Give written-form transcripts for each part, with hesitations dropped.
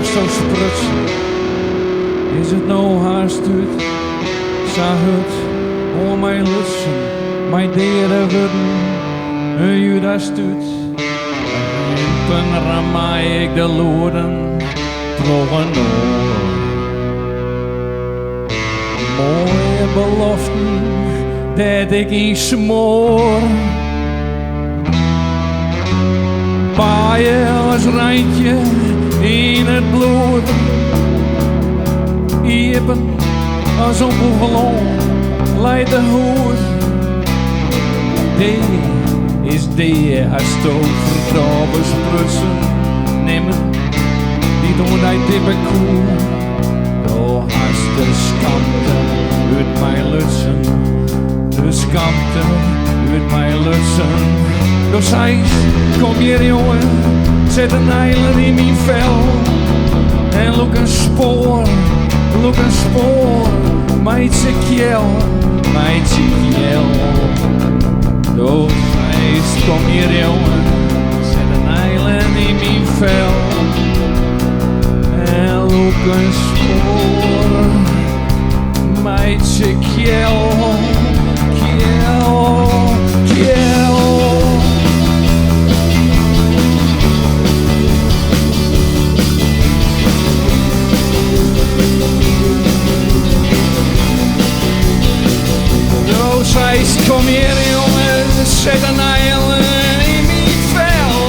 haast zo sprutsen. Is het nou haast uit? Zag het, hoor mij lutsen, mijn deren worden, een Judas stuurt. In Penrama ik de loeren, trokken door. Mooie beloften, dat ik iets smoor. Paaien als randje in het bloed. Iepen als onbegelon, leidt de hoed. Die is die als stoot vertrouwen sprutsen. Nemen die door die dippe koe. Door haast de skamte uit mijn lutsen. De skamte uit mijn lutsen. Door zij, kom hier jongen, zet een eiler in mijn vel. En look een spoor, meidje kjel, Door zij, kom hier jongen, zet een eiler in mijn vel. En look een spoor, meidje kjel. Kom hier jongen, zet een eilen in mijn vel.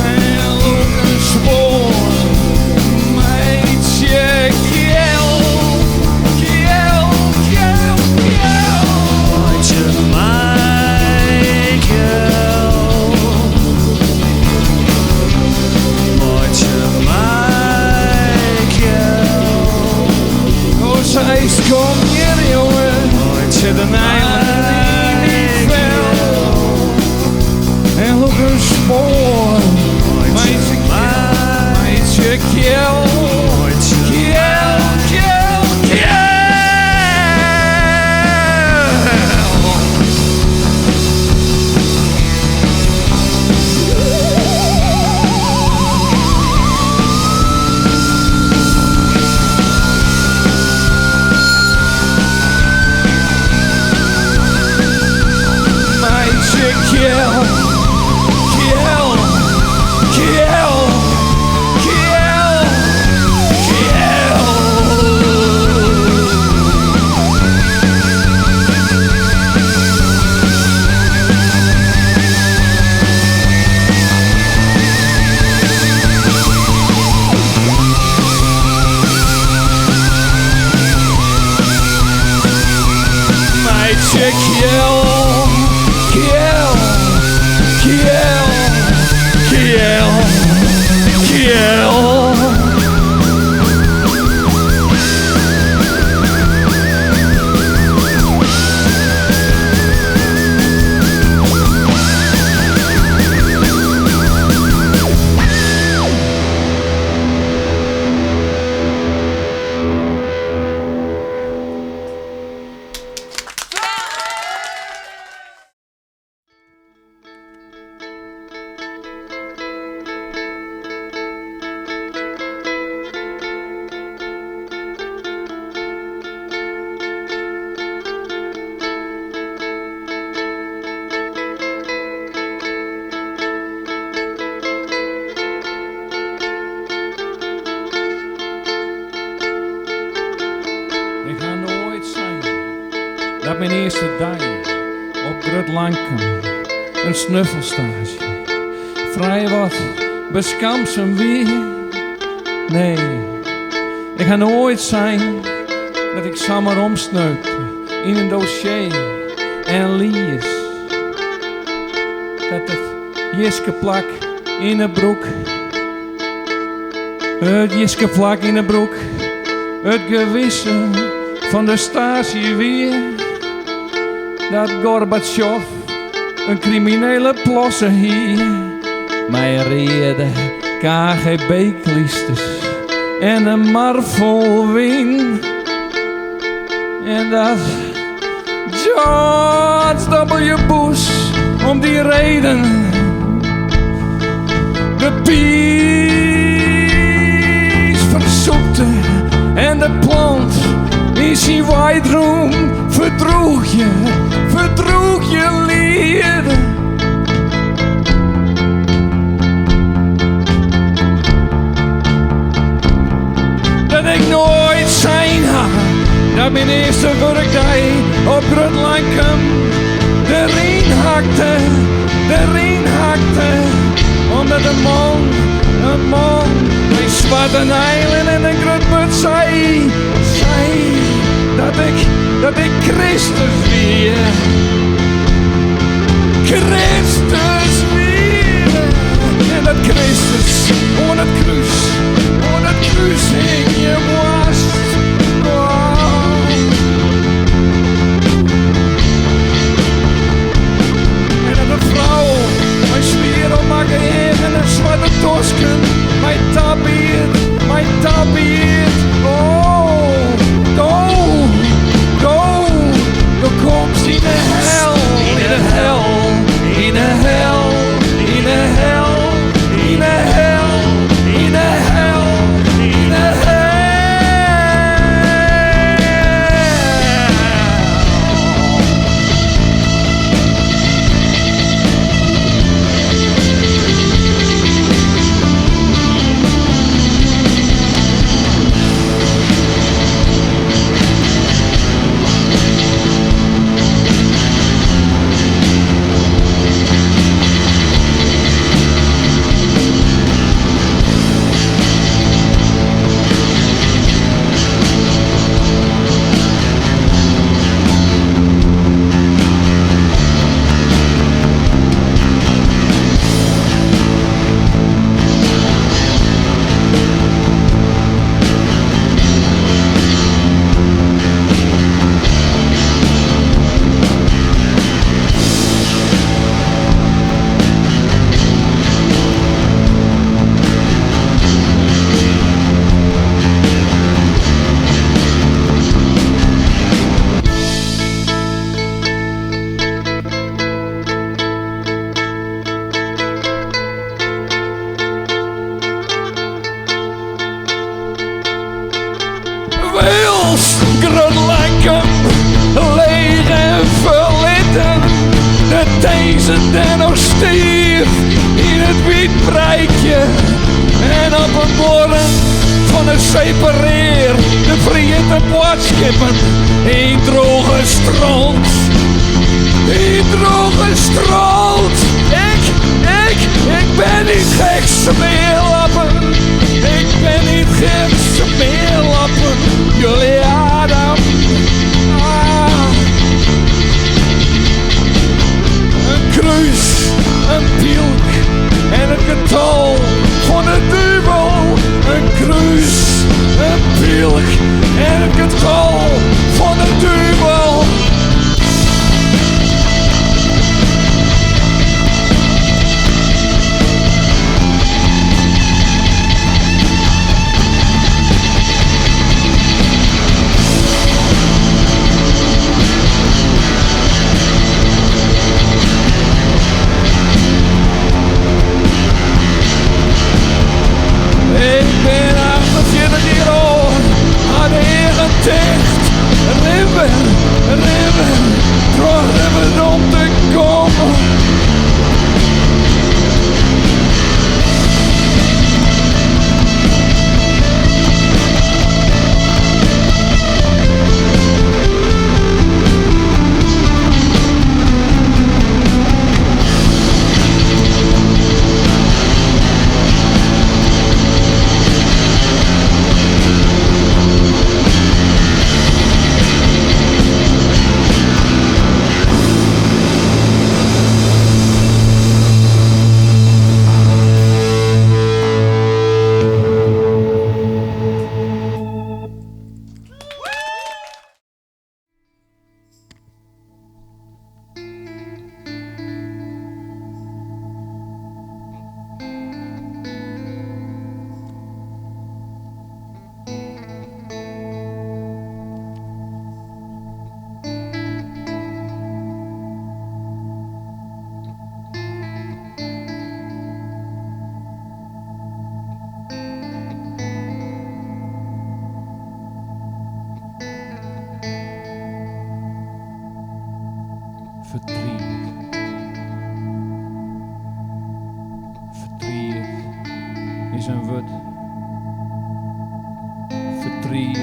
En look een spoor, meidje kjel. Meidje Michael. Meidje Michael. Oh zij kom hier jongen. Zet een eiland in mijn vel. En look een spoor, meidje kjel. Dat mijn eerste dag op Grut Lanken, een snuffelstage. Vrij wat beskamsen weer. Nee, ik ga nooit zijn dat ik samen omsneukte in een dossier en lies. Dat het jiske plak in de broek. Het jiske plak in de broek. Het gewisse van de stage weer. Dat Gorbachev een criminele plosse hier. Mij reden KGB-kliesters en een marvelwing. En dat George W. Bush om die reden de en de plant in zijn wijdroom verdroeg je lieden. Dat ik nooit zijn had, dat mijn eerste werkdag op Grutland kwam. De reen hakte, omdat een man, mijn zwarte eiland en een grutbut zei dat ik Christus weer. Christus weer. En dat Christus aan het kruis hing je was. En dat een vrouw mijn spier op mijn geheer en een zwarte tosken. Mijn tabiert. Go komt in de hel, in de hel, in de hel, in de hel, in de hel, in de hel, in de hel. Wils, Grutlankum, leeg en verlitten. De deze den nog stierf in het wietbreikje. En op een borden van een separeer de vriende boodskippen in droge strand. In droge strand. Ik ben niet gek, smeerlappen. Ik ben niet gek, smeerlappen. Jullie Adam. Een kruis, een pielk en het getal van de duivel. Een kruis, een pielk en het getal van de duivel. is een woord. Verdriet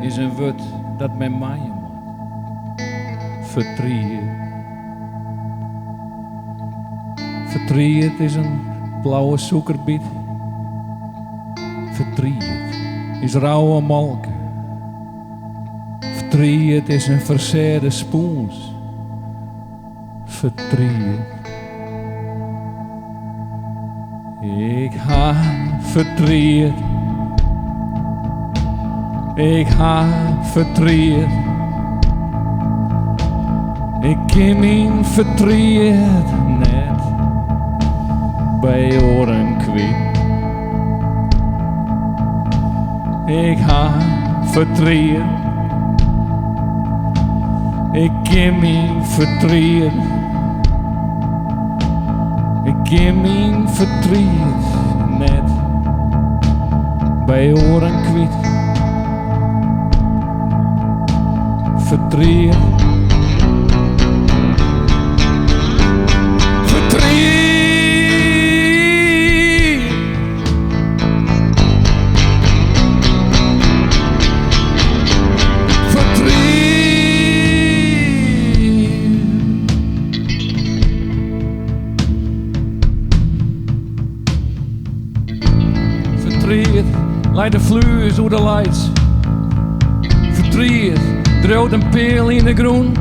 is een woord dat met mij moet. Verdriet. Verdriet is een blauwe suikerbiet. Verdriet is rauwe melk. Verdriet is een verzeerde spoens. Verdriet. Ik ha verdriet. Ik ha verdriet. Ik ken mijn verdriet net bij oren kwijt. Ik ha verdriet. Ik ken mijn verdriet. Ik ken mijn verdriet net bij oren kwijt. Verdriet. Leid de vluurs door de lights. Verdriet, drood een peel in de groen.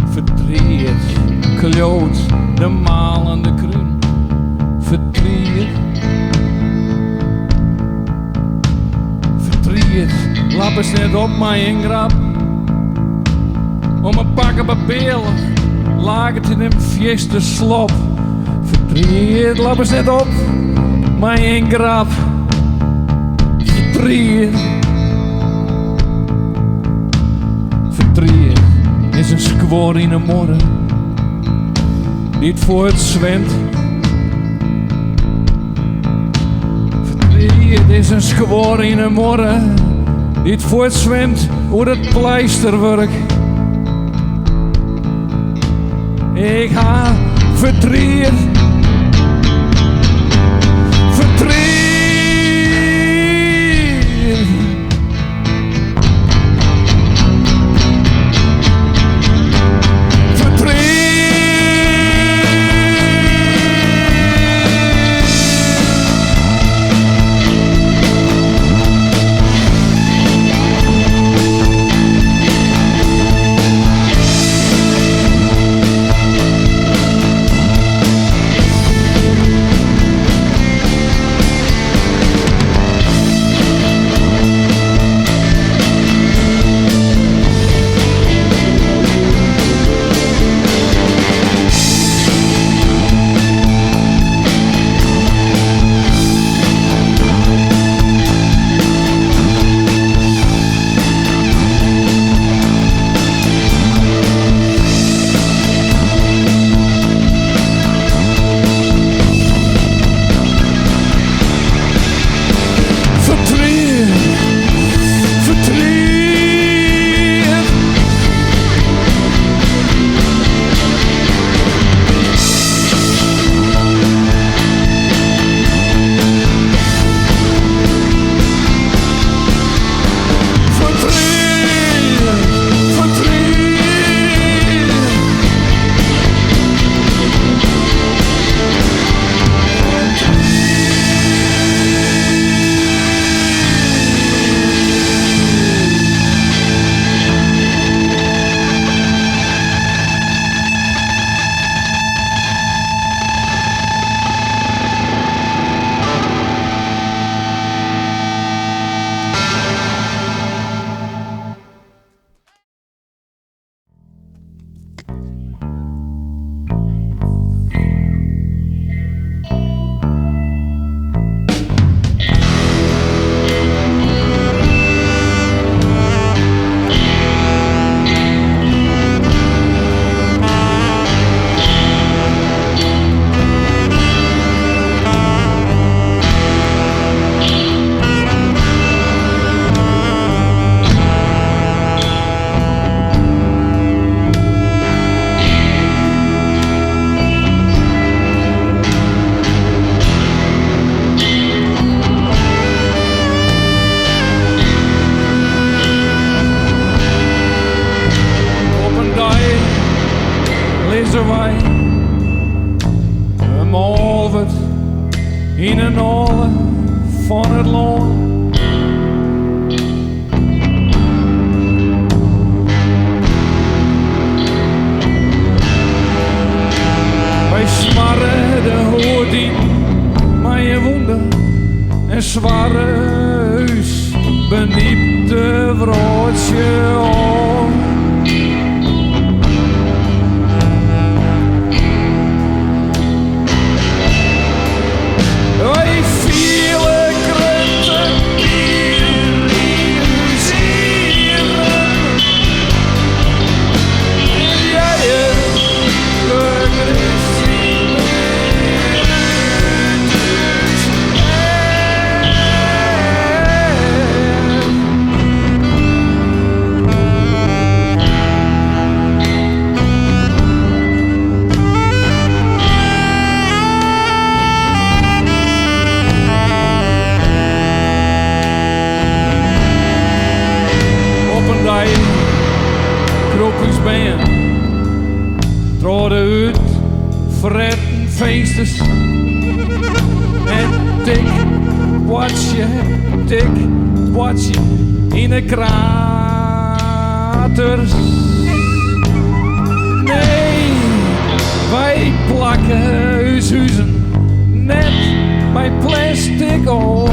Verdriet, kloot de malende kruin. Verdriet. Verdriet, lap eens net op mij in grap. Om een pakken bepelen, laag het in een fieste slop. Verdriet, lap eens net op mij in grap. Verdriet. Verdriet is een squor in een morgen, niet voor het zwemt. Verdriet is een squor in een morgen, niet voor het zwemt, hoe het pleisterwerk. Ik ha verdriet. in een olle van het loon. Wij smarren de hoort in, maar je wonden en zware huis beniep de broodje om. Wij vielen krenten bier in uw zieren. En jij de Christie meer dus krokus ben, trode uit, fretten feesters. En dik watje in de kraters. Nee, wij plakken huizen net bij plastic op.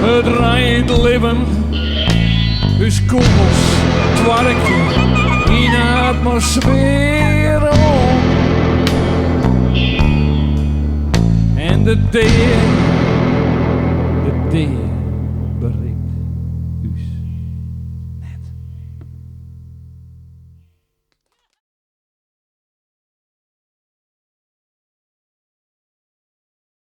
Het rijdt leven, dus kogels, twarkje in de atmosfeer om. En de deer